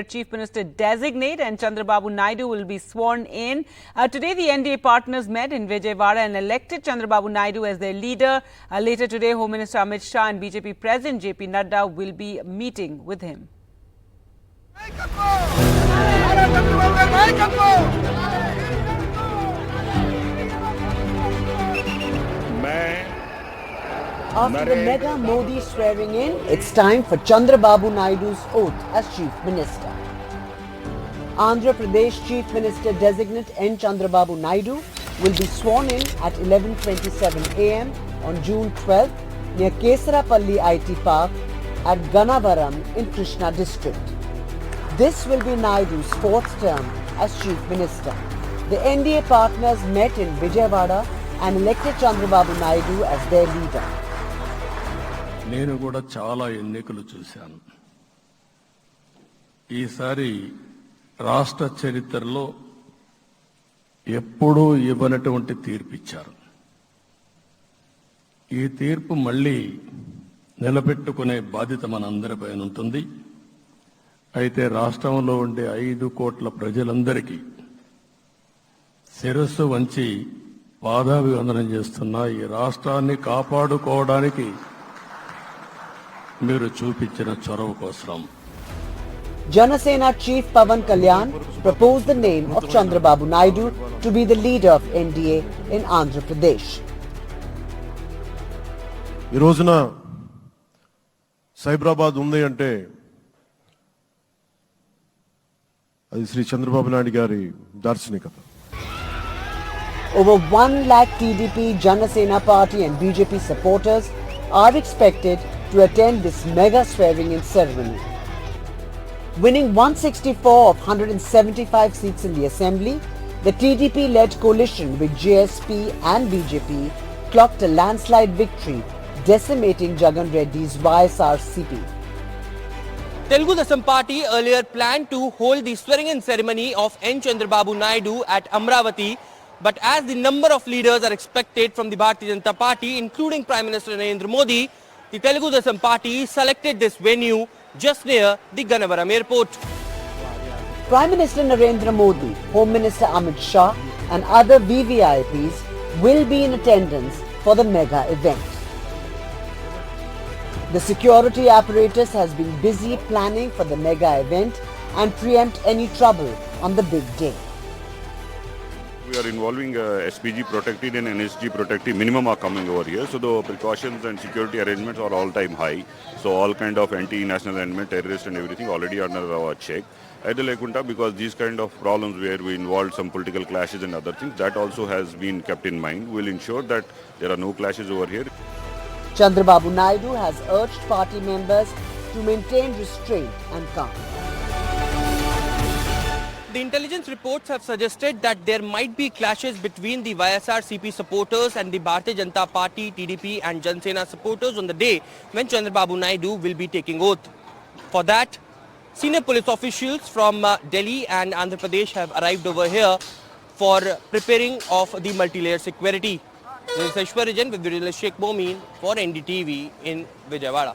Chief Minister designate and Chandrababu Naidu will be sworn in. Today, the NDA partners met in Vijayawada and elected Chandrababu Naidu as their leader. Later today, Home Minister Amit Shah and BJP President JP Nadda will be meeting with him. After the mega Modi swearing in, it's time for Chandrababu Naidu's oath as Chief Minister. Andhra Pradesh Chief Minister designate N. Chandrababu Naidu will be sworn in at 11:27 a.m. on June 12th near Kesarapalli IT Park at Gannavaram in Krishna district. This will be Naidu's fourth term as Chief Minister. The NDA partners met in Vijayawada and elected Chandrababu Naidu as their leader. నేను కూడా చాలా ఎన్నికలు చూశాను. ఈసారి రాష్ట్ర చరిత్రలో ఎప్పుడూ ఇవ్వనటువంటి తీర్పు ఇచ్చారు. ఈ తీర్పు మళ్ళీ నిలబెట్టుకునే బాధ్యత మనందరిపైన ఉంటుంది. అయితే రాష్ట్రంలో ఉండే 5 కోట్ల ప్రజలందరికీ శిరస్సు వంచి పాదాభివందనం చేస్తున్నా. ఈ రాష్ట్రాన్ని కాపాడుకోవడానికి మీరు చూపించిన చొరవ కోసం. Janasena Chief Pawan Kalyan proposed the name of Chandrababu Naidu to be the leader of NDA in Andhra Pradesh. ఈ రోజున సైబరాబాద్ ఉంది అంటే అది శ్రీ చంద్రబాబు నాయుడు గారి దార్శనికత. Over 1 lakh TDP, Janasena Party and BJP supporters are expected to attend this mega swearing-in ceremony. Winning 164 of 175 seats in the assembly, the TDP-led coalition with JSP and BJP clocked a landslide victory, decimating Jagan Reddy's YSRCP. Telugu Desam Party earlier planned to hold the swearing-in ceremony of N. Chandrababu Naidu at Amravati, but as the number of leaders are expected from the Bharatiya Janata Party, including Prime Minister Narendra Modi, the Telugu Desam Party selected this venue just near the Gannavaram airport. Prime Minister Narendra Modi, Home Minister Amit Shah and other VVIPs will be in attendance for the mega event. The security apparatus has been busy planning for the mega event and preempt any trouble on the big day. We are involving SPG protected and NSG protected minimum are coming over here. So the precautions and security arrangements are all time high. So all kind of anti-national element, terrorist and everything already under our check. At Lekunta, because these kind of problems where we involved some political clashes and other things, that also has been kept in mind. We'll ensure that there are no clashes over here. Chandrababu Naidu has urged party members to maintain restraint and calm. The intelligence reports have suggested that there might be clashes between the YSRCP supporters and the Bharatiya Janata Party, TDP and Janasena supporters on the day when Chandrababu Naidu will be taking oath. For that, senior police officials from Delhi and Andhra Pradesh have arrived over here for preparing of the multi-layer security. This is Aishwaryajan with Virila Sheikh Momin for NDTV in Vijayawada.